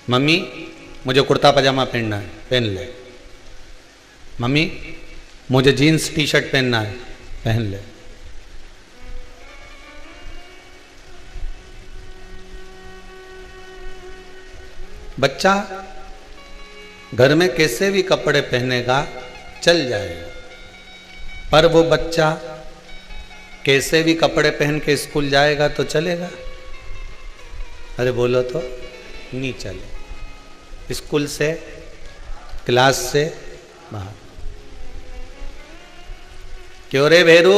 Mummy मुझे कुर्ता पजामा पहनना है, पहन ले। मम्मी मुझे जीन्स टी शर्ट पहनना है, पहन ले। बच्चा घर में कैसे भी कपड़े पहनेगा चल जाएगा, पर वो बच्चा कैसे भी कपड़े पहन के स्कूल जाएगा तो चलेगा? अरे बोलो तो, नहीं चले। स्कूल से, क्लास से बाहर। क्यों रे भेरू,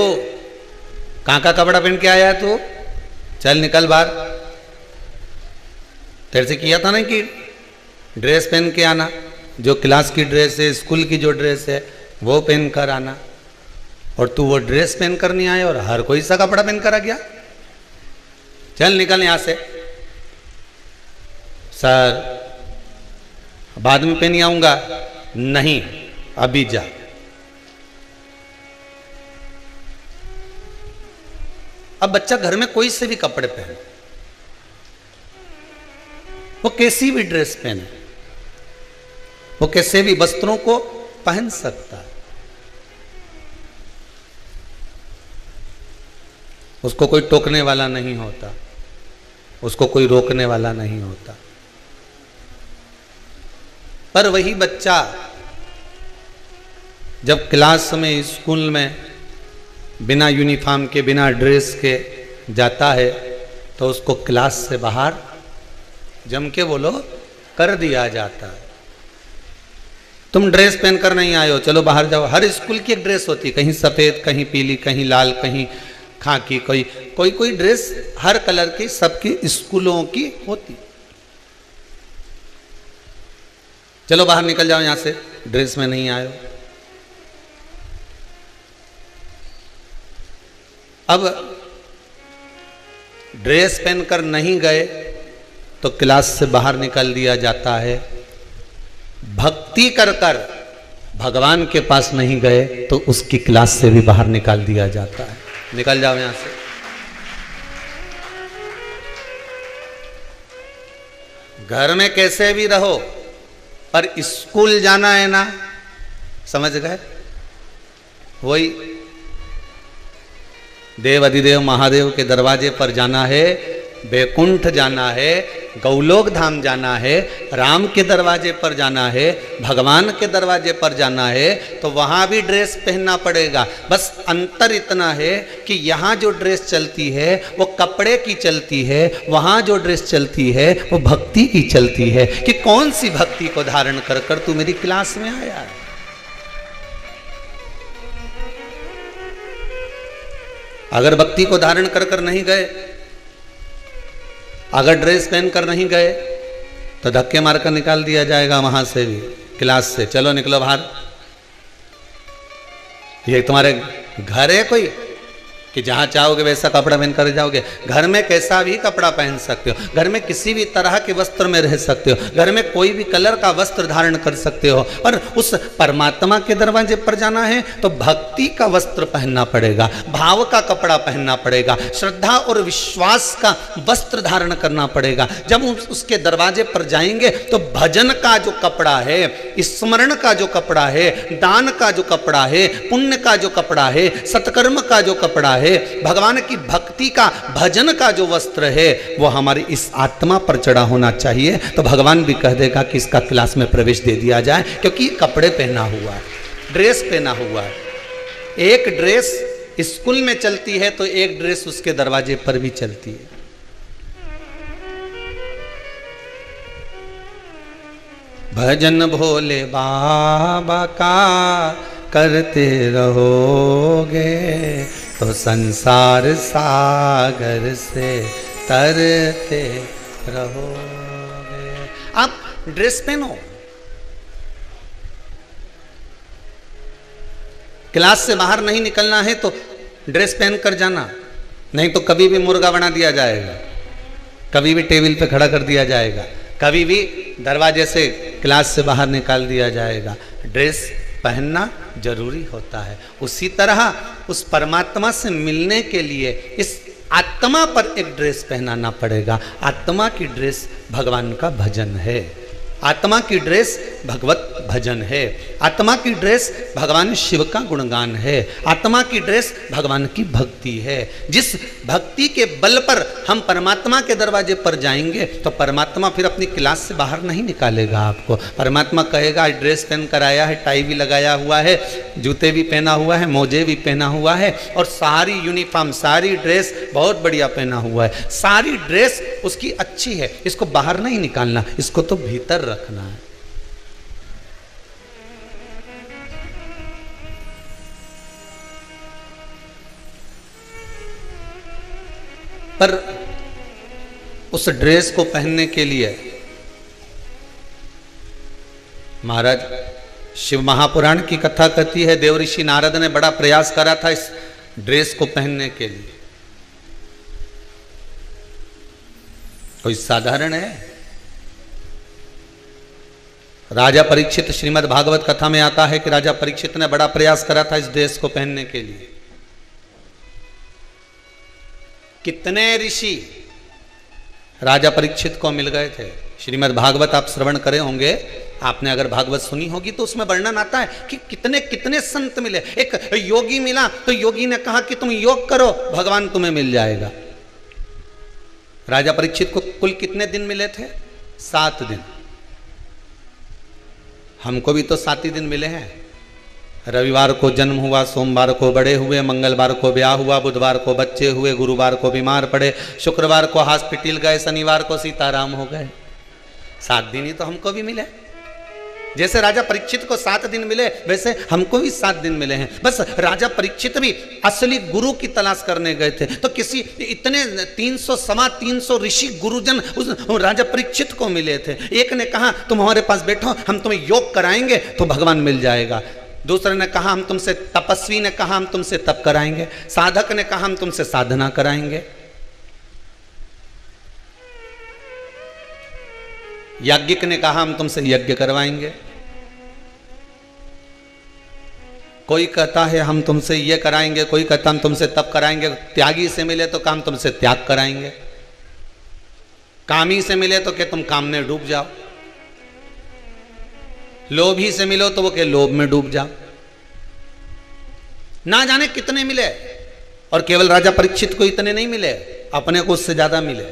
कहाँ का कपड़ा पहन के आया तू? चल निकल बाहर। तेरे से किया था ना कि ड्रेस पहन के आना, जो क्लास की ड्रेस है, स्कूल की जो ड्रेस है वो पहन कर आना, और तू वो ड्रेस पहन कर नहीं आया और हर कोई सा कपड़ा पहन कर आ गया। चल निकल यहां से। सर बाद में पहन आऊंगा। नहीं, अभी जा। अब बच्चा घर में कोई से भी कपड़े पहने, वो कैसी भी ड्रेस पहने, वो कैसे भी वस्त्रों को पहन सकता है। उसको कोई टोकने वाला नहीं होता, उसको कोई रोकने वाला नहीं होता। पर वही बच्चा जब क्लास में, स्कूल में बिना यूनिफॉर्म के, बिना ड्रेस के जाता है तो उसको क्लास से बाहर जम के बोलो कर दिया जाता है। तुम ड्रेस पहनकर नहीं आए हो, चलो बाहर जाओ। हर स्कूल की एक ड्रेस होती, कहीं सफेद, कहीं पीली, कहीं लाल, कहीं खाकी, कोई ड्रेस हर कलर की सबकी स्कूलों की होती। चलो बाहर निकल जाओ यहां से, ड्रेस में नहीं आए हो। अब ड्रेस पहनकर नहीं गए तो क्लास से बाहर निकाल दिया जाता है। भक्ति कर कर भगवान के पास नहीं गए तो उसकी क्लास से भी बाहर निकाल दिया जाता है। निकल जाओ यहां से। घर में कैसे भी रहो, पर स्कूल जाना है ना, समझ गए? वही देव अधिदेव महादेव के दरवाजे पर जाना है, बैकुंठ जाना है, गौलोक धाम जाना है, राम के दरवाजे पर जाना है, भगवान के दरवाजे पर जाना है, तो वहां भी ड्रेस पहनना पड़ेगा। बस अंतर इतना है कि यहाँ जो ड्रेस चलती है वो कपड़े की चलती है, वहां जो ड्रेस चलती है वो भक्ति की चलती है। कि कौन सी भक्ति को धारण कर कर तू मेरी क्लास में आया है। अगर भक्ति को धारण कर कर नहीं गए, अगर ड्रेस पहन कर नहीं गए तो धक्के मारकर निकाल दिया जाएगा वहां से भी, क्लास से। चलो निकलो बाहर। ये तुम्हारे घर है कोई कि जहां चाहोगे वैसा कपड़ा पहन कर जाओगे? घर में कैसा भी कपड़ा पहन सकते हो, घर में किसी भी तरह के वस्त्र में रह सकते हो, घर में कोई भी कलर का वस्त्र धारण कर सकते हो। पर उस परमात्मा के दरवाजे पर जाना है तो भक्ति का वस्त्र पहनना पड़ेगा, भाव का कपड़ा पहनना पड़ेगा, श्रद्धा और विश्वास का वस्त्र धारण करना पड़ेगा। जब उसके दरवाजे पर जाएंगे तो भजन का जो कपड़ा है, स्मरण का जो कपड़ा है, दान का जो कपड़ा है, पुण्य का जो कपड़ा है, सत्कर्म का जो कपड़ा है, भगवान की भक्ति का, भजन का जो वस्त्र है, वो हमारी इस आत्मा पर चढ़ा होना चाहिए। तो भगवान भी कह देगा कि इसका क्लास में प्रवेश दे दिया जाए, क्योंकि कपड़े पहना हुआ है, ड्रेस पहना हुआ है। एक ड्रेस स्कूल में चलती है तो एक ड्रेस उसके दरवाजे पर भी चलती है। भजन भोले बाबा का करते रहोगे तो संसार सागर से तरते रहोगे। आप ड्रेस पहनो, क्लास से बाहर नहीं निकलना है तो ड्रेस पहन कर जाना, नहीं तो कभी भी मुर्गा बना दिया जाएगा, कभी भी टेबल पे खड़ा कर दिया जाएगा, कभी भी दरवाजे से क्लास से बाहर निकाल दिया जाएगा। ड्रेस पहनना जरूरी होता है। उसी तरह उस परमात्मा से मिलने के लिए, इस आत्मा पर एक ड्रेस पहनाना पड़ेगा। आत्मा की ड्रेस भगवान का भजन है, आत्मा की ड्रेस भगवत भजन है, आत्मा की ड्रेस भगवान शिव का गुणगान है, आत्मा की ड्रेस भगवान की भक्ति है। जिस भक्ति के बल पर हम परमात्मा के दरवाजे पर जाएंगे तो परमात्मा फिर अपनी क्लास से बाहर नहीं निकालेगा आपको। परमात्मा कहेगा ड्रेस पहन कर आया है, टाई भी लगाया हुआ है, जूते भी पहना हुआ है, मोजे भी पहना हुआ है और सारी यूनिफॉर्म, सारी ड्रेस बहुत बढ़िया पहना हुआ है, सारी ड्रेस उसकी अच्छी है, इसको बाहर नहीं निकालना, इसको तो भीतर रखना है। पर उस ड्रेस को पहनने के लिए महाराज शिव महापुराण की कथा कहती है देवऋषि नारद ने बड़ा प्रयास करा था इस ड्रेस को पहनने के लिए। कोई साधारण है? राजा परीक्षित, श्रीमद् भागवत कथा में आता है कि राजा परीक्षित ने बड़ा प्रयास करा था इस ड्रेस को पहनने के लिए। कितने ऋषि राजा परीक्षित को मिल गए थे। श्रीमद् भागवत आप श्रवण करे होंगे, आपने अगर भागवत सुनी होगी तो उसमें वर्णन आता है कि कितने कितने संत मिले। एक योगी मिला तो योगी ने कहा कि तुम योग करो, भगवान तुम्हें मिल जाएगा। राजा परीक्षित को कुल कितने दिन मिले थे? 7 दिन। हमको भी तो 7 ही दिन मिले हैं। रविवार को जन्म हुआ, सोमवार को बड़े हुए, मंगलवार को ब्याह हुआ, बुधवार को बच्चे हुए, गुरुवार को बीमार पड़े, शुक्रवार को हॉस्पिटल गए, शनिवार को सीताराम हो गए। 7 दिन ही तो हमको भी मिले। जैसे राजा परीक्षित को 7 दिन मिले वैसे हमको भी 7 दिन मिले हैं। बस राजा परीक्षित भी असली गुरु की तलाश करने गए थे तो किसी इतने 300 ऋषि गुरुजन उस राजा परीक्षित को मिले थे। एक ने कहा तुम हमारे पास बैठो, हम तुम्हें योग कराएंगे तो भगवान मिल जाएगा। दूसरे ने कहा हम तुमसे, तपस्वी ने कहा हम तुमसे तप कराएंगे, साधक ने कहा हम तुमसे साधना कराएंगे, याज्ञिक ने कहा हम तुमसे यज्ञ करवाएंगे। कोई कहता है हम तुमसे ये कराएंगे, कोई कहता हम तुमसे तप कराएंगे। त्यागी से मिले तो काम तुमसे त्याग कराएंगे, कामी से मिले तो क्या तुम काम में डूब जाओ, लोभी से मिलो तो वो के लोभ में डूब जाओ। ना जाने कितने मिले। और केवल राजा परीक्षित को इतने नहीं मिले, अपने को उससे ज्यादा मिले।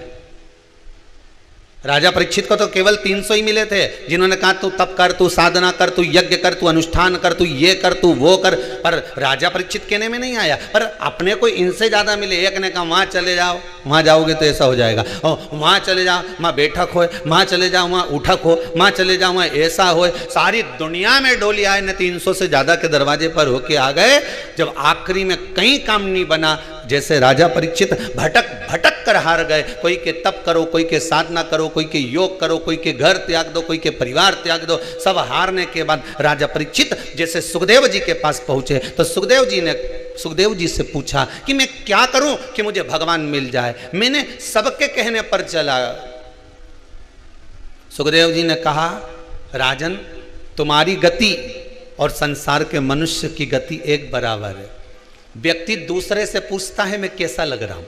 राजा परीक्षित को तो केवल 300 ही मिले थे जिन्होंने कहा तू तप कर, तू साधना कर, तू यज्ञ कर, तू अनुष्ठान कर, तू ये कर, तू वो कर। पर राजा परीक्षित कहने में नहीं आया, पर अपने को इनसे ज्यादा मिले। एक ने कहा वहां चले जाओ, वहां जाओगे तो ऐसा हो जाएगा, और वहां चले जाओ वहां बैठक हो, वहां चले जाओ वहां उठक हो, वहां चले जाओ वहां ऐसा हो। सारी दुनिया में डोली आए न 300 से ज्यादा के दरवाजे पर होके आ गए। जब आखिरी में कहीं काम नहीं बना, जैसे राजा परीक्षित भटक भटक कर हार गए। कोई के तप करो, कोई के साधना करो, कोई के योग करो, कोई के घर त्याग दो, कोई के परिवार त्याग दो। सब हारने के बाद राजा परीक्षित जैसे सुखदेव जी के पास पहुंचे तो सुखदेव जी से पूछा कि मैं क्या करूं कि मुझे भगवान मिल जाए। मैंने सबके कहने पर चला। सुखदेव जी ने कहा राजन, तुम्हारी गति और संसार के मनुष्य की गति एक बराबर है। व्यक्ति दूसरे से पूछता है मैं कैसा लग रहा हूं।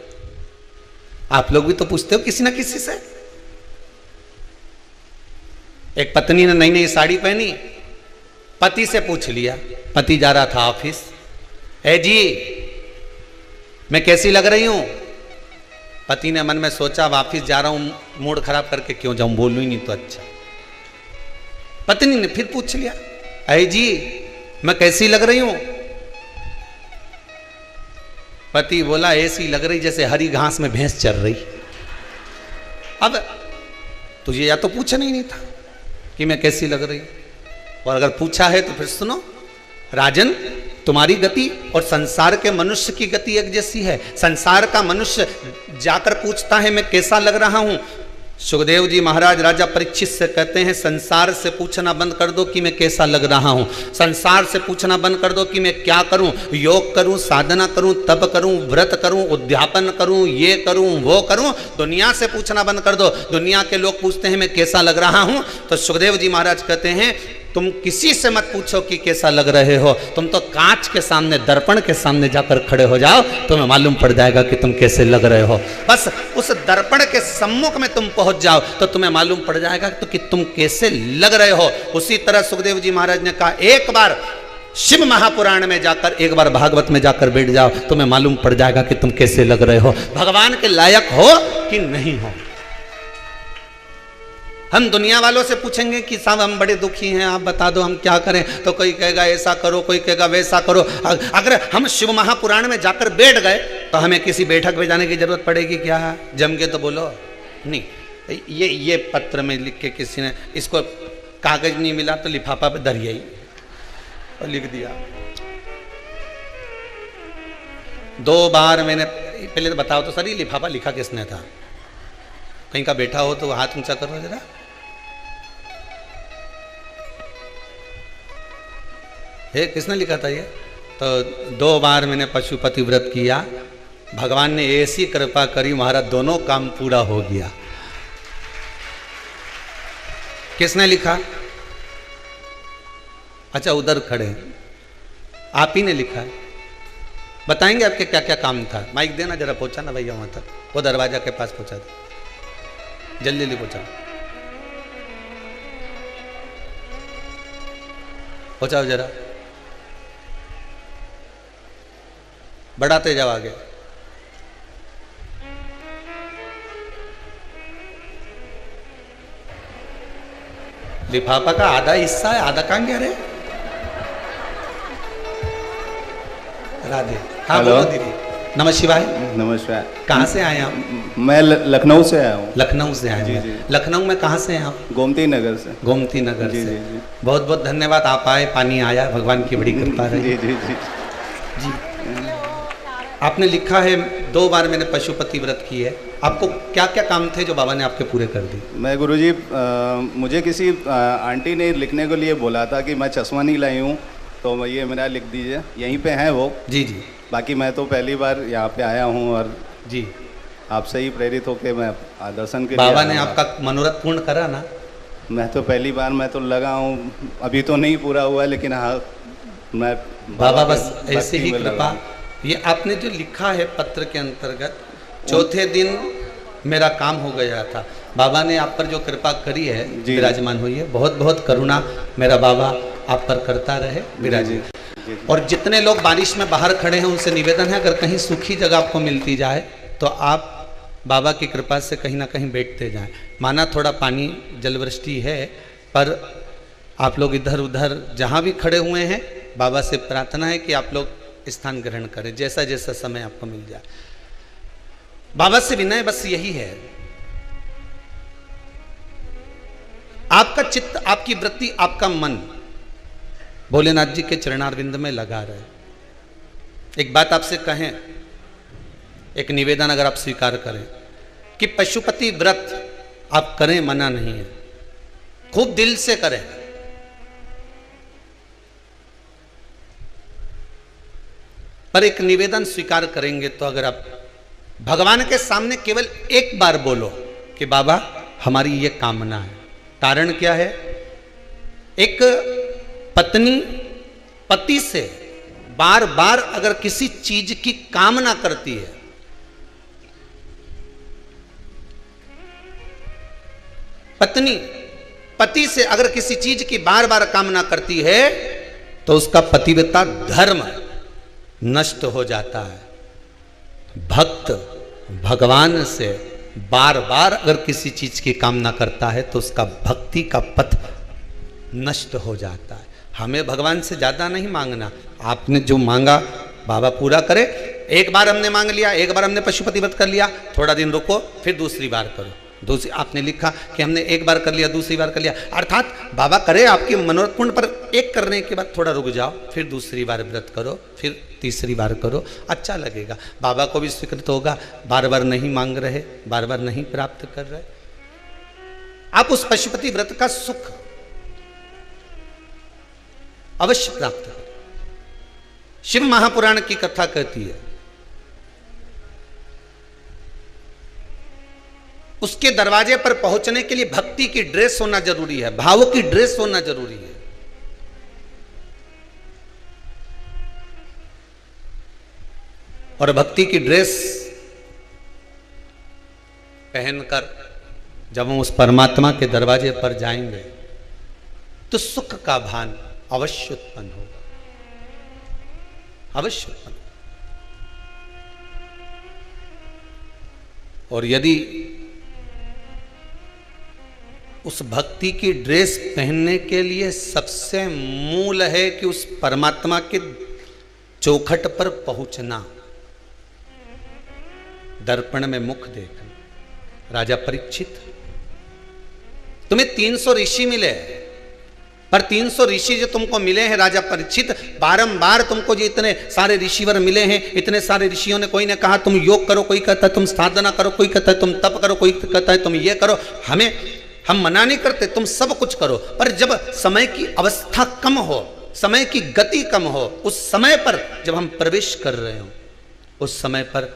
आप लोग भी तो पूछते हो किसी ना किसी से। एक पत्नी ने नई नई साड़ी पहनी, पति से पूछ लिया। पति जा रहा था ऑफिस, ए जी मैं कैसी लग रही हूं। पति ने मन में सोचा वापिस जा रहा हूं, मूड खराब करके क्यों जाऊं, बोलूं ही नहीं तो अच्छा। पत्नी ने फिर पूछ लिया, ए जी मैं कैसी लग रही हूं। पति बोला ऐसी लग रही जैसे हरी घास में भैंस चर रही। अब तुझे या तो पूछना ही नहीं था कि मैं कैसी लग रही, और अगर पूछा है तो फिर सुनो। राजन, तुम्हारी गति और संसार के मनुष्य की गति एक जैसी है। संसार का मनुष्य जाकर पूछता है मैं कैसा लग रहा हूं। सुखदेव जी महाराज राजा परीक्षित से कहते हैं संसार से पूछना बंद कर दो कि मैं कैसा लग रहा हूं। संसार से पूछना बंद कर दो कि मैं क्या करूं, योग करूं, साधना करूं, तप करूं, व्रत करूं, उद्यापन करूं, ये करूं, वो करूं। दुनिया से पूछना बंद कर दो। दुनिया के लोग पूछते हैं मैं कैसा लग रहा हूं, तो सुखदेव जी महाराज कहते हैं तुम किसी से मत पूछो कि कैसा लग रहे हो, तुम तो कांच के सामने, दर्पण के सामने जाकर खड़े हो जाओ, तुम्हें मालूम पड़ जाएगा कि तुम कैसे लग रहे हो। बस उस दर्पण के सम्मुख में तुम पहुंच जाओ तो तुम्हें मालूम पड़ जाएगा तो कि तुम कैसे लग रहे हो। उसी तरह सुखदेव जी महाराज ने कहा, एक बार शिव महापुराण में जाकर, एक बार भागवत में जाकर बैठ जाओ, तुम्हें मालूम पड़ जाएगा कि तुम कैसे लग रहे हो, भगवान के लायक हो कि नहीं हो। हम दुनिया वालों से पूछेंगे कि साहब हम बड़े दुखी हैं, आप बता दो हम क्या करें, तो कोई कहेगा ऐसा करो, कोई कहेगा वैसा करो। अगर हम शिव महापुराण में जाकर बैठ गए तो हमें किसी बैठक में जाने की जरूरत पड़ेगी क्या? जम के तो बोलो नहीं। ये पत्र में लिख के किसी ने, इसको कागज नहीं मिला तो लिफाफा पे धरिए ही और लिख दिया। 2 बार मैंने, पहले तो बताओ तो सर ये लिफाफा लिखा किसने था? कहीं का बैठा हो तो हाथ ऊंचा करो जरा। ये किसने लिखा था ये? तो 2 बार मैंने पशुपति व्रत किया, भगवान ने ऐसी कृपा करी, महाराज दोनों काम पूरा हो गया। किसने लिखा? अच्छा उधर खड़े हैं, आप ही ने लिखा है। बताएंगे आपके क्या क्या काम था? माइक देना जरा, पहुंचा ना भैया वहां तक, वो दरवाजा के पास पहुंचा दे, जल्दी जल्दी पहुंचाओ, पहुंचाओ जरा, बढ़ाते जाओ आगे। लिफाफा का आधा हिस्सा है, आधा कहां गया रे? राधे। हाँ बोलो दीदी। नमः शिवाय। नमस्कार। कहाँ से आए आप? मैं लखनऊ से आया हूँ। लखनऊ से आए हैं? लखनऊ में कहाँ से हैं आप? गोमती नगर से। गोमती नगर जी, से। जी, जी। बहुत बहुत धन्यवाद, आप आए, पानी आया, भगवान की बड़ी कृपा रही। जी जी जी जी। आपने लिखा है 2 बार मैंने पशुपति व्रत की है, आपको क्या क्या काम थे जो बाबा ने आपके पूरे कर दिए? मैं गुरुजी, मुझे किसी आंटी ने लिखने को लिए बोला था कि मैं चश्मा नहीं लाई हूँ, तो ये मेरा लिख दीजिए, यहीं पे हैं वो। जी जी। बाकी मैं तो पहली बार यहाँ पे आया हूँ और जी आपसे ही प्रेरित होकर मैं दर्शन के लिए बाबा ने आपका मनोरथ पूर्ण करा ना? मैं तो पहली बार, मैं तो लगा हूँ, अभी तो नहीं पूरा हुआ, लेकिन हाँ मैं बाबा बस ऐसे ही कृपा। ये आपने जो लिखा है पत्र के अंतर्गत, चौथे दिन मेरा काम हो गया था, बाबा ने आप पर जो कृपा करी है विराजमान हुई है। बहुत बहुत करुणा मेरा बाबा आप पर करता रहे, विराजित। और जितने लोग बारिश में बाहर खड़े हैं उनसे निवेदन है, अगर कहीं सूखी जगह आपको मिलती जाए तो आप बाबा की कृपा से कहीं ना कहीं बैठते जाएं। माना थोड़ा पानी जलवृष्टि है, पर आप लोग इधर उधर जहाँ भी खड़े हुए हैं, बाबा से प्रार्थना है कि आप लोग स्थान ग्रहण करें, जैसा जैसा समय आपको मिल जाए। बाबा से विनय बस यही है, आपका चित्त, आपकी वृत्ति, आपका मन भोलेनाथ जी के चरणारविंद में लगा रहे। एक बात आपसे कहें, एक निवेदन अगर आप स्वीकार करें कि पशुपति व्रत आप करें, मना नहीं है, खूब दिल से करें, पर एक निवेदन स्वीकार करेंगे तो अगर आप भगवान के सामने केवल एक बार बोलो कि बाबा हमारी ये कामना है। कारण क्या है? एक पत्नी पति से बार बार अगर किसी चीज की कामना करती है, पत्नी पति से अगर किसी चीज की बार बार कामना करती है तो उसका पतिव्रता धर्म नष्ट हो जाता है। भक्त भगवान से बार बार अगर किसी चीज की कामना करता है तो उसका भक्ति का पथ नष्ट हो जाता है। हमें भगवान से ज्यादा नहीं मांगना, आपने जो मांगा बाबा पूरा करे। एक बार हमने मांग लिया, एक बार हमने पशुपति व्रत कर लिया, थोड़ा दिन रुको, फिर दूसरी बार करो। दूसरी आपने लिखा कि हमने एक बार कर लिया, दूसरी बार कर लिया, अर्थात बाबा करे आपकी मनोरथ पूर्ण, पर एक करने के बाद थोड़ा रुक जाओ, फिर दूसरी बार व्रत करो, फिर तीसरी बार करो, अच्छा लगेगा। बाबा को भी स्वीकृत होगा, बार बार नहीं मांग रहे, बार बार नहीं प्राप्त कर रहे। आप उस पशुपति व्रत का सुख अवश्य प्राप्त करें। शिव महापुराण की कथा कहती है, उसके दरवाजे पर पहुंचने के लिए भक्ति की ड्रेस होना जरूरी है, भावों की ड्रेस होना जरूरी है। और भक्ति की ड्रेस पहनकर जब हम उस परमात्मा के दरवाजे पर जाएंगे तो सुख का भान अवश्य उत्पन्न होगा, अवश्य उत्पन्न। और यदि उस भक्ति की ड्रेस पहनने के लिए सबसे मूल है कि उस परमात्मा के चौखट पर पहुंचना, दर्पण में मुख देखना। राजा परीक्षित, तुम्हें 300 ऋषि मिले, पर 300 ऋषि जो तुमको मिले हैं राजा परीक्षित, बारंबार तुमको जो इतने सारे ऋषिवर मिले हैं, इतने सारे ऋषियों ने, कोई ने कहा तुम योग करो, कोई कहता है तुम साधना करो, कोई कहता है तुम तप करो, कोई कहता है तुम ये करो, हम मना नहीं करते, तुम सब कुछ करो। पर जब समय की अवस्था कम हो, समय की गति कम हो, उस समय पर जब हम प्रवेश कर रहे हो, उस समय पर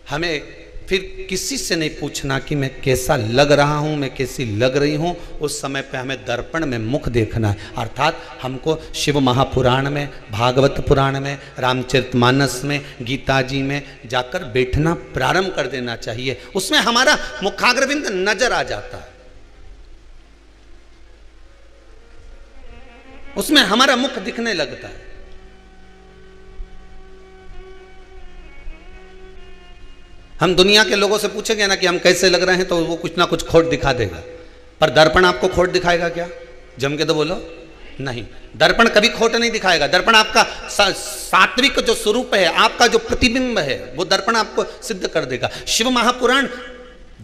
हमें फिर किसी से नहीं पूछना कि मैं कैसा लग रहा हूं, मैं कैसी लग रही हूं। उस समय पे हमें दर्पण में मुख देखना है। अर्थात हमको शिव महापुराण में, भागवत पुराण में, रामचरितमानस में, गीता जी में जाकर बैठना प्रारंभ कर देना चाहिए। उसमें हमारा मुखाग्रविंद नजर आ जाता है, उसमें हमारा मुख दिखने लगता है। हम दुनिया के लोगों से पूछेंगे ना कि हम कैसे लग रहे हैं, तो वो कुछ ना कुछ खोट दिखा देगा, पर दर्पण आपको खोट दिखाएगा क्या? जम के तो बोलो, नहीं। दर्पण कभी खोट नहीं दिखाएगा। दर्पण आपका सात्विक जो स्वरूप है, आपका जो प्रतिबिंब है, वो दर्पण आपको सिद्ध कर देगा। शिव महापुराण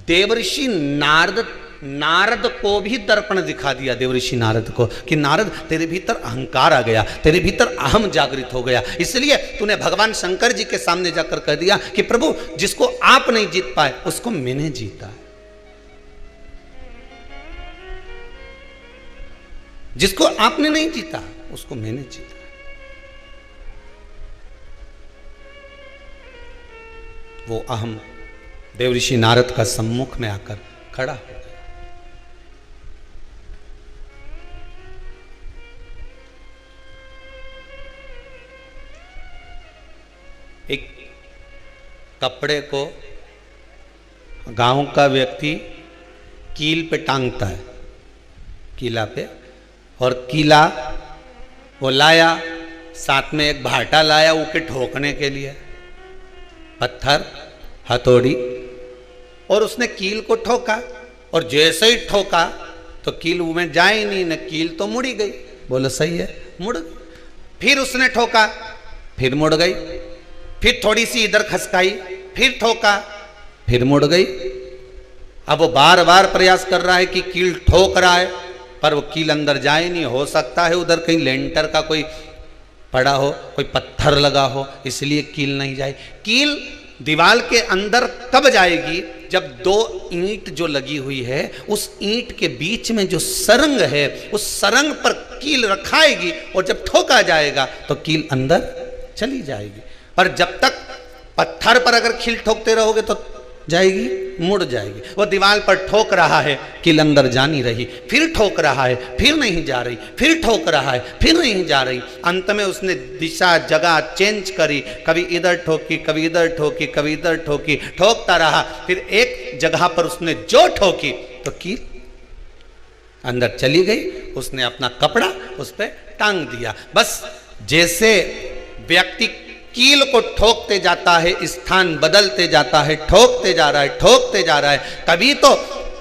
देवर्षि नारद को भी दर्पण दिखा दिया, देवर्षि नारद को, कि नारद तेरे भीतर अहंकार आ गया, तेरे भीतर अहम जागृत हो गया, इसलिए तूने भगवान शंकर जी के सामने जाकर कह दिया कि प्रभु, जिसको आप नहीं जीत पाए उसको मैंने जीता है, जिसको आपने नहीं जीता उसको मैंने जीता। वो अहम देवर्षि नारद का सम्मुख में आकर खड़ा हो गया। एक कपड़े को गांव का व्यक्ति कील पे टांगता है, कीला पे, और कीला वो लाया, साथ में एक भाटा लाया उके ठोकने के लिए, पत्थर, हथौड़ी, और उसने कील को ठोका, और जैसे ही ठोका तो कील में जाए ही नहीं, न कील तो मुड़ी गई। बोलो सही है, मुड़ गई। फिर उसने ठोका, फिर मुड़ गई, फिर थोड़ी सी इधर खसकाई, फिर ठोका, फिर मुड़ गई। अब वो बार बार प्रयास कर रहा है कि कील ठोक रहा है, पर वो कील अंदर जाए नहीं। हो सकता है उधर कहीं लेंटर का कोई पड़ा हो, कोई पत्थर लगा हो, इसलिए कील नहीं जाए। कील दीवार के अंदर कब जाएगी? जब दो ईंट जो लगी हुई है, उस ईंट के बीच में जो सरंग है, उस सरंग पर कील रखाएगी, और जब ठोका जाएगा तो कील अंदर चली जाएगी। पर जब तक पत्थर पर अगर कील ठोकते रहोगे तो जाएगी, मुड़ जाएगी। वो दीवार पर ठोक रहा है, कील अंदर जा नहीं रही, फिर ठोक रहा है, फिर नहीं जा रही, फिर ठोक रहा है, फिर नहीं जा रही। अंत में उसने दिशा जगह चेंज करी, कभी इधर ठोकी, कभी इधर ठोकी, कभी इधर ठोकी, ठोकता रहा। फिर एक जगह पर उसने जो ठोकी तो कील अंदर चली गई। उसने अपना कपड़ा उस पर टांग दिया। बस जैसे व्यक्ति कील को ठोकते जाता है, स्थान बदलते जाता है, ठोकते जा रहा है, ठोकते जा रहा है, कभी तो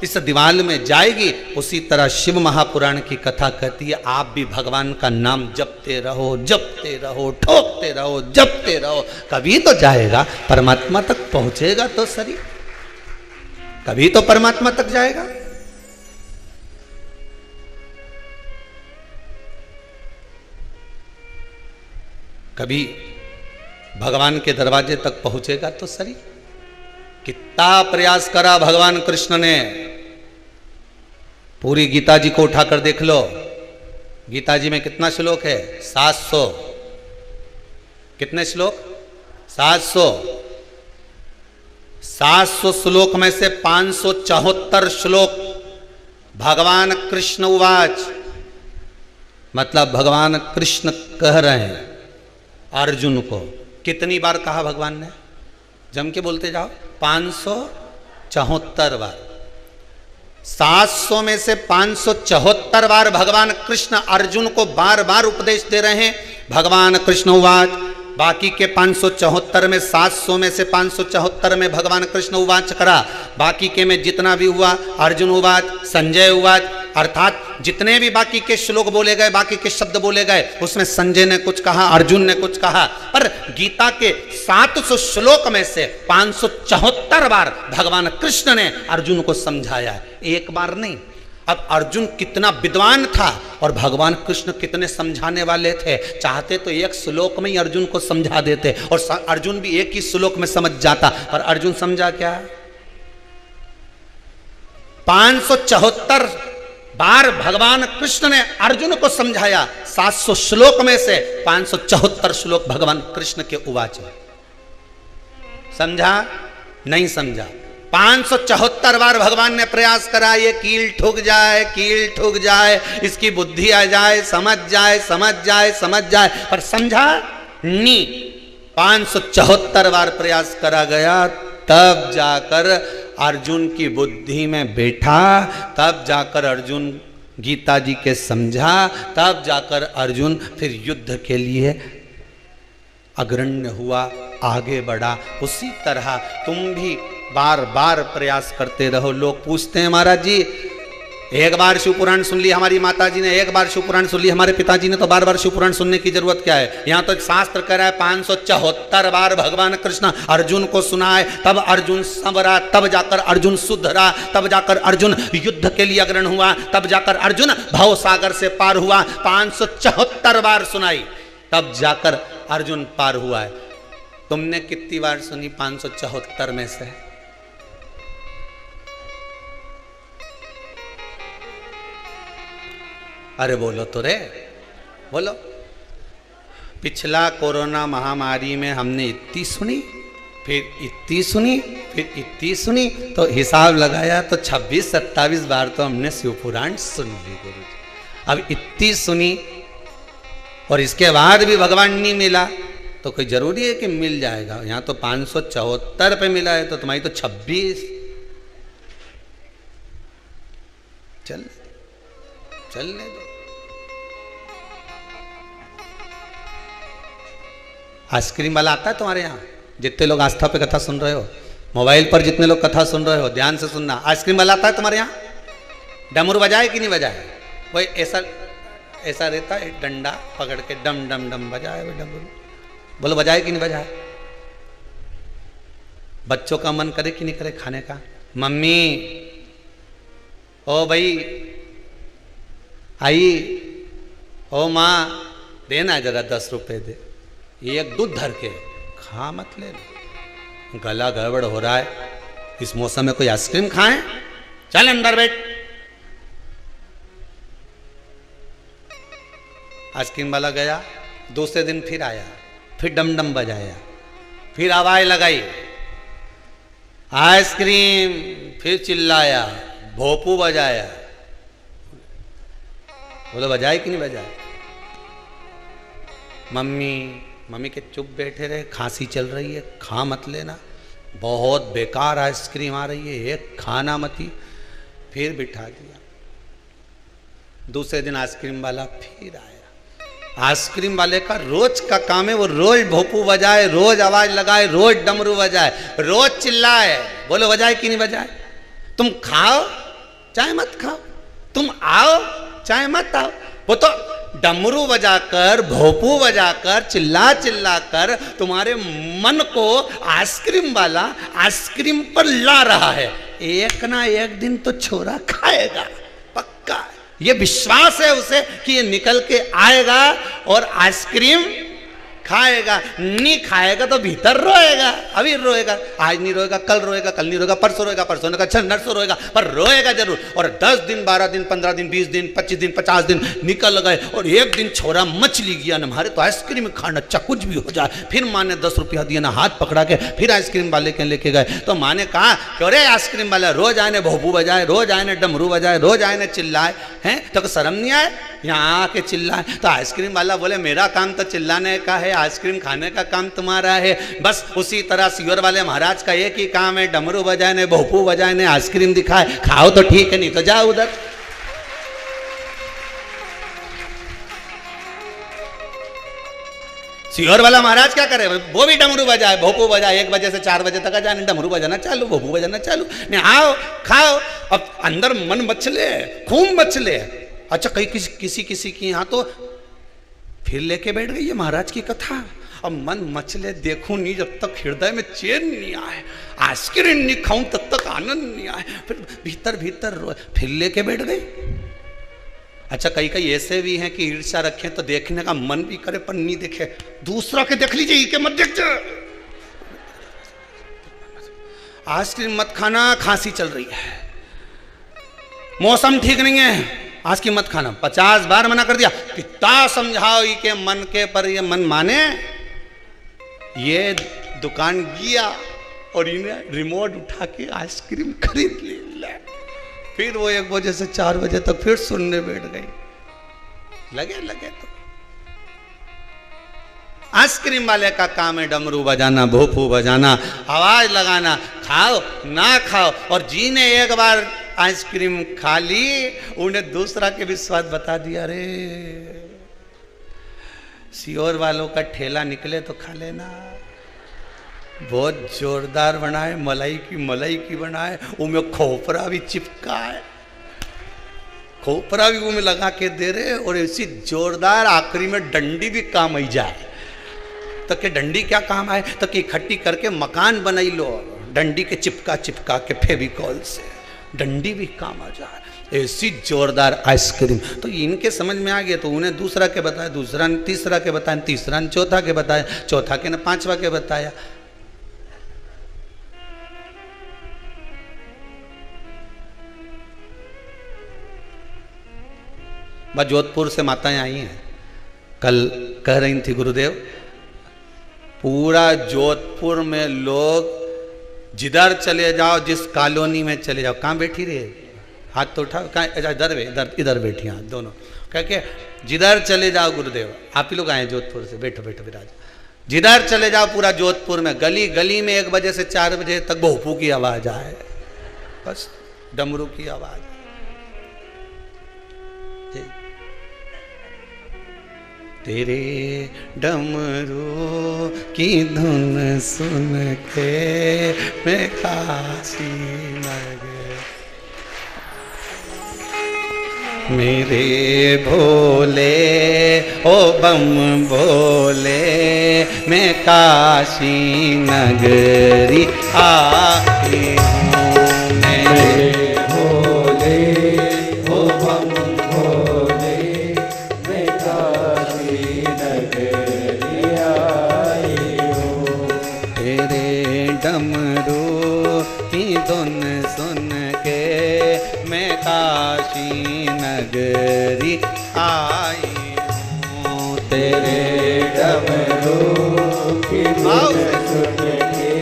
इस दीवार में जाएगी। उसी तरह शिव महापुराण की कथा कहती है, आप भी भगवान का नाम जपते रहो, जपते रहो, ठोकते रहो, जपते रहो, कभी तो जाएगा, परमात्मा तक पहुंचेगा तो सही, कभी तो परमात्मा तक जाएगा। कभी भगवान के दरवाजे तक पहुंचेगा तो सही। कितना प्रयास करा भगवान कृष्ण ने। पूरी गीता जी को उठाकर देख लो, गीता जी में कितना श्लोक है? 700। कितने श्लोक? 700। 700 श्लोक में से 574 श्लोक भगवान कृष्ण उवाच, मतलब भगवान कृष्ण कह रहे हैं अर्जुन को। कितनी बार कहा भगवान ने? जम के बोलते जाओ, 574 बार। 700 में से 574 बार भगवान कृष्ण अर्जुन को बार बार उपदेश दे रहे हैं। भगवान कृष्ण उवाच, बाकी के 574 में 700 में से 574 में भगवान कृष्ण उवाच करा, बाकी के में जितना भी हुआ अर्जुन उवाच, संजय उवाच, अर्थात जितने भी बाकी के श्लोक बोले गए, बाकी के शब्द बोले गए, उसमें संजय ने कुछ कहा, अर्जुन ने कुछ कहा, पर गीता के 700 श्लोक में से 574 बार भगवान कृष्ण ने अर्जुन को समझाया, एक बार नहीं। अब अर्जुन कितना विद्वान था और भगवान कृष्ण कितने समझाने वाले थे। चाहते तो एक श्लोक में ही अर्जुन को समझा देते और अर्जुन भी एक ही श्लोक में समझ जाता, पर अर्जुन समझा क्या? 574 बार भगवान कृष्ण ने अर्जुन को समझाया। 700 श्लोक में से 574 श्लोक भगवान कृष्ण के उवाच है। समझा? नहीं समझा। 574 बार भगवान ने प्रयास करा, ये कील ठुक जाए, कील ठुक जाए, इसकी बुद्धि आ जाए, समझ जाए, समझ जाए, समझ जाए, पर समझा नहीं। 574 बार प्रयास करा गया, तब जाकर अर्जुन की बुद्धि में बैठा, तब जाकर अर्जुन गीता जी के समझा, तब जाकर अर्जुन फिर युद्ध के लिए अग्रण्य हुआ, आगे बढ़ा। उसी तरह तुम भी बार बार प्रयास करते रहो। लोग पूछते हैं महाराज जी, एक बार शिव पुराण सुन ली हमारी माता जी ने, एक बार शिव पुराण सुन ली हमारे पिताजी ने, तो बार बार शिव पुराण सुनने की जरूरत क्या है? यहाँ तो शास्त्र कह रहा है 574 बार भगवान कृष्ण अर्जुन को सुनाए, तब अर्जुन संवरा, तब जाकर अर्जुन सुधरा, तब जाकर अर्जुन युद्ध के लिए अग्रणी हुआ, तब जाकर अर्जुन भव सागर से पार हुआ। 574 बार सुनाई, तब जाकर अर्जुन पार हुआ है। तुमने कितनी बार सुनी 574 में से? अरे बोलो तो रे, बोलो। पिछला कोरोना महामारी में हमने इतनी सुनी, फिर इतनी सुनी, फिर इतनी सुनी, तो हिसाब लगाया तो 26-27 बार तो हमने शिव पुराण सुन ली गुरु जी। अब इतनी सुनी और इसके बाद भी भगवान नहीं मिला तो कोई जरूरी है कि मिल जाएगा? यहाँ तो 574 पे मिला है, तो तुम्हारी तो 26। चलने दो। आइसक्रीम वाला आता है तुम्हारे यहाँ? जितने लोग आस्था पे कथा सुन रहे हो, मोबाइल पर जितने लोग कथा सुन रहे हो, ध्यान से सुनना। आइसक्रीम वाला आता है तुम्हारे यहाँ? डमरू बजाए कि नहीं बजाए? वही ऐसा रहता है, डंडा पकड़ के डम डम डम बजाए वो डमरू। बोलो बजाए कि नहीं बजाए? बच्चों का मन करे कि नहीं करे खाने का? मम्मी, ओ भाई आई, ओ माँ, देना जरा 10 रुपए दे, एक दूध धर के खा, मत ले, गला गड़बड़ हो रहा है, इस मौसम में कोई आइसक्रीम खाएं? चल अंदर बैठ। आइसक्रीम वाला गया, दूसरे दिन फिर आया, फिर डम डम बजाया, फिर आवाज लगाई आइसक्रीम, फिर चिल्लाया, भोपू बजाया। बोलो बजाए कि नहीं बजाए? मम्मी के चुप बैठे रहे, खांसी चल रही है, खा मत लेना, बहुत बेकार आइसक्रीम आ रही है, एक खाना मत ही। फिर बिठा दिया। दूसरे दिन आइसक्रीम वाला फिर आया। आइसक्रीम वाले का रोज का काम है, वो रोज भोपू बजाए, रोज आवाज लगाए, रोज डमरू बजाए, रोज चिल्लाए। बोलो बजाए कि नहीं बजाए? तुम खाओ चाहे मत खाओ, तुम आओ चाहे मत आओ, वो तो डमरू बजाकर, भोपू बजाकर, चिल्ला चिल्ला कर तुम्हारे मन को आइसक्रीम वाला आइसक्रीम पर ला रहा है। एक ना एक दिन तो छोरा खाएगा, पक्का। ये विश्वास है उसे कि ये निकल के आएगा और आइसक्रीम खाएगा। नहीं खाएगा तो भीतर रोएगा, अभी रोएगा, आज नहीं रोएगा, कल रोएगा, कल नहीं रोएगा, परसों रोएगा, परसों नहीं रोएगा, नरसों रोएगा, पर रोएगा जरूर। और 10 दिन, 12 दिन, 15 दिन, 20 दिन, 25 दिन, 50 दिन निकल गए और एक दिन छोरा मछली गया न, हमारे तो आइसक्रीम खाना चा कुछ भी हो जाए। फिर माँ ने 10 रुपया दिया ना, हाथ पकड़ा के फिर आइसक्रीम वाले के लेके गए। तो माँ ने कहा क्यों रे आइसक्रीम वाला रोज आए ने भोपू बजाए, रोज आए ने डमरू बजाए, रोज आए ने चिल्लाए, हैं तो शर्म नहीं आए? यहाँ आके चिल्लाए। तो आइसक्रीम वाला बोले मेरा काम तो चिल्लाने का है, आइसक्रीम खाने का काम तुम्हारा है। बस उसी तरह सियोर वाले महाराज का एक ही काम है, डमरू बजाने, भोपू बजाने, आइसक्रीम दिखाए, खाओ तो ठीक है नहीं तो जाओ उधर। सियोर वाला महाराज क्या करे, वो भी डमरू बजाए, भोपू बजाए, 1 बजे से 4 बजे तक जाने, डमरू बजाना चालू, भोपू बजाना चालू। नहीं आओ खाओ, अब अंदर मन मचले, खूब मचले। अच्छा कहीं किसी की यहाँ तो फिर लेके बैठ गई है महाराज की कथा। अब मन मचले, देखूं नहीं जब तक हृदय में चैन नहीं आए, आइसक्रीम नहीं खाऊं तब तक आनंद नहीं आए, फिर भीतर फिर लेके बैठ गई। अच्छा कई ऐसे भी हैं कि ईर्ष्या रखें तो देखने का मन भी करे पर नहीं देखे, दूसरा के देख लीजिए, के मत देख। आइसक्रीम मत खाना, खांसी चल रही है, मौसम ठीक नहीं है, आज की मत खाना, 50 बार मना कर दिया, कितना समझाओ के मन के पर ये मन माने। ये दुकान गया और इन्हें रिमोट उठा के आइसक्रीम खरीद ली। फिर वो 1 बजे से 4 बजे तक फिर सुनने बैठ गई। लगे तो आइसक्रीम वाले का काम है डमरू बजाना, भोपू बजाना, आवाज लगाना, खाओ ना खाओ। और जी ने एक बार आइसक्रीम खा ली, उन्हें दूसरा के भी स्वाद बता दिया। अरे सियोर वालों का ठेला निकले तो खा लेना, बहुत जोरदार बनाए, मलाई की बनाए, उनमें खोपरा भी चिपका है, खोपरा भी उनमें लगा के दे रहे, और ऐसी जोरदार आखिरी में डंडी भी काम आई जाए। तो के डंडी क्या काम आए, तो कि इकट्ठी करके मकान बनाई लो, डंडी के चिपका के फेविकॉल से डंडी भी काम आ जाए, ऐसी जोरदार आइसक्रीम। तो इनके समझ में आ गया, तो उन्हें दूसरा के बताया, दूसरा ने तीसरा के बताया, तीसरा ने चौथा के बताया, चौथा के ने 5वां के बताया। बस जोधपुर से माताएं आई हैं, कल कह रही थी गुरुदेव, पूरा जोधपुर में लोग जिधर चले जाओ, जिस कॉलोनी में चले जाओ, कहाँ बैठी रहे, हाथ तो उठाओ, कहाँ इधर बैठी, हाथ दोनों कह के, जिधर चले जाओ गुरुदेव, आप ही लोग आए जोधपुर से, बैठो विराज, जिधर चले जाओ पूरा जोधपुर में, गली गली में 1 बजे से 4 बजे तक भोपू की आवाज आए, बस डमरू की आवाज। तेरे डमरू की धुन सुन के मैं काशी नगर, मेरे भोले ओ बम भोले, मैं काशी नगरी आई हूँ। मेरे भोले ओ बम भोले, मैं काशी नगरी आई हूँ। तेरे डमरू की धुन सुन के मैं काशी नगरी आई हूँ। तेरे डमरू की धुन सुन के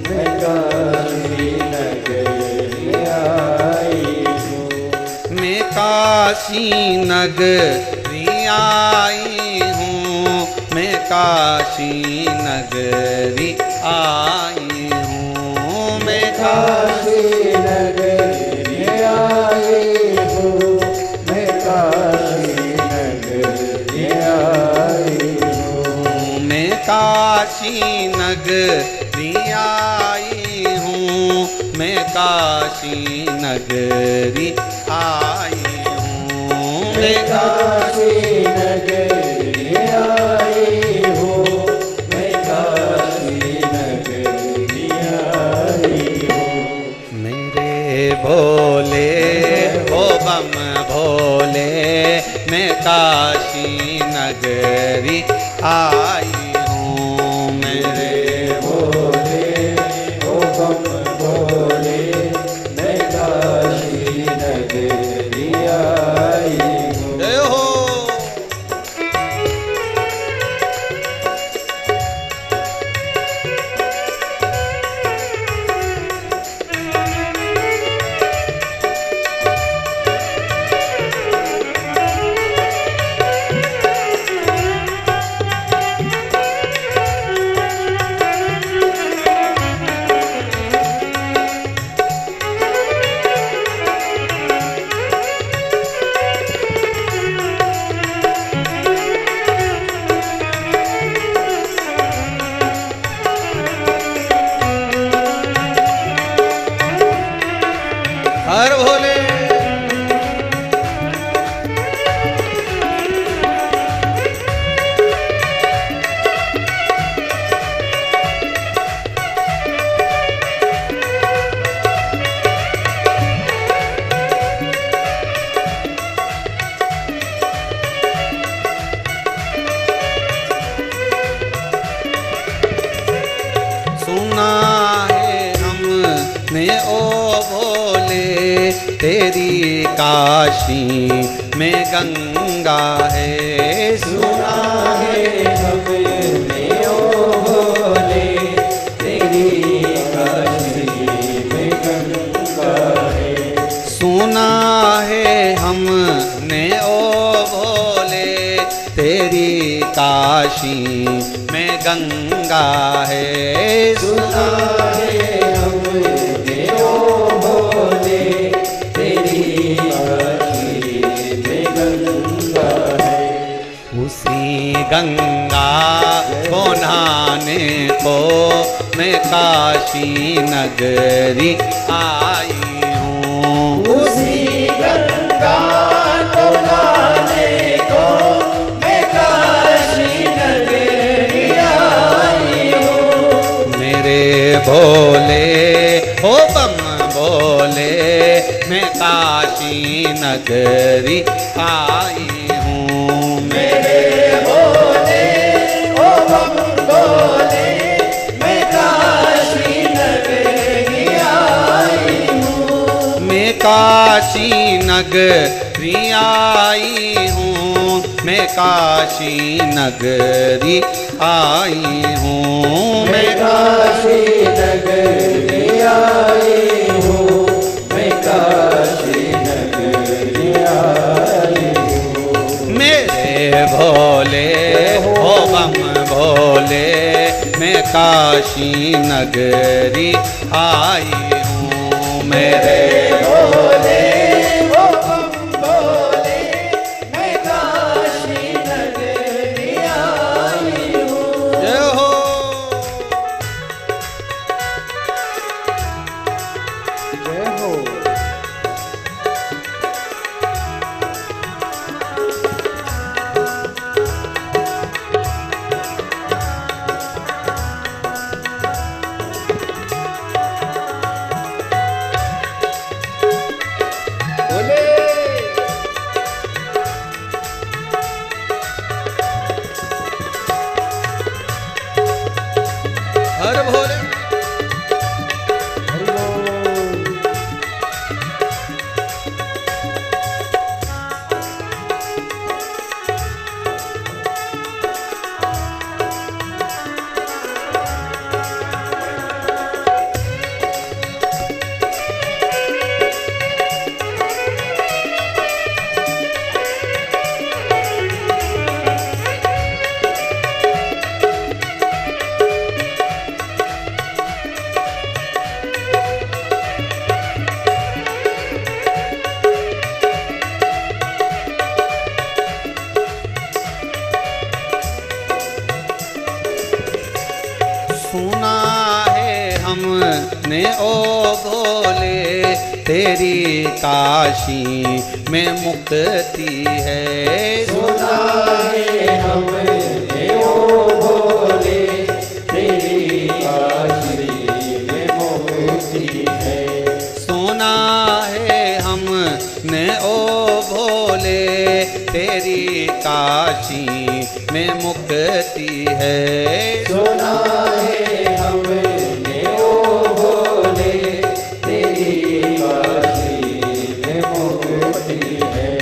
मैं काशी नगरी आई हूँ। मैं काशी नगरी आई हूँ, मैं काशी नगरी आई हूँ। मैं काशी नगरी आई हूँ, मैं काशी नगरी आई हूँ। मैं काशी नगरी आई हूँ, मैं काशी नगरी आई हूँ। मैं काशी नगरी आई हूँ, मैं काशी नगरी आई हूँ। मेरे भोले ओ बम भोले, मैं काशी नगरी आई हूँ। मेरे भोले ओ बम भोले, मैं काशी नगरी आई हूँ। जय हो। तेरी काशी में गंगा है। सुना है हमने ओ भोले तेरी काशी में गंगा है। सुना है हमने ओ भोले तेरी काशी में गंगा है। सुना है हमने ओ भोले तेरी काशी में गंगा है। उसी गंगा को नहाने को मैं काशी नगरी आई हूँ। उसी गंगा को नहाने को मैं काशी नगरी आई हूँ। मेरे भोले हो बम बोले मैं काशी नगरी आई हूँ। मेरे भोले ओ बम बोले मैं काशी नगरी आई हूँ। मैं काशी नगरी आई हूँ। मैं काशी नगरी आई हूँ। मैं काशी नगरी आई हूँ। मैं काशी नगरी आई हूँ। मेरे भोले हो बम भोले मैं काशी नगरी आई हूँ। मेरे भोले ओ बम बोले मैं काशी नगरी आई हूँ। जय हो। जय हो। बोले हर भोले हरि बोल। सुना है हमने ओ भोले तेरी काशी में मुक्ति है। सुना है हमने ओ भोले तेरी काशी में मुक्ति है। सुना है हमने ओ भोले तेरी काशी में मुक्ति है। सुना है हमने ओ भोले तेरी काशी में मुक्ति है।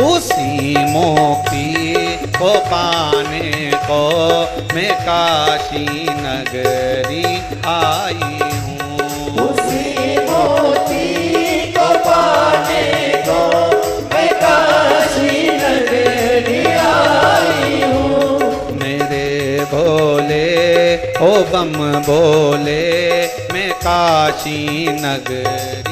उसी मोक्ति को पाने को मैं काशी नगरी आई हूँ। उसी मोती को पाने को मैं काशी नगरी आई हूँ। मेरे भोले ओ बम बोले मैं काशी नगरी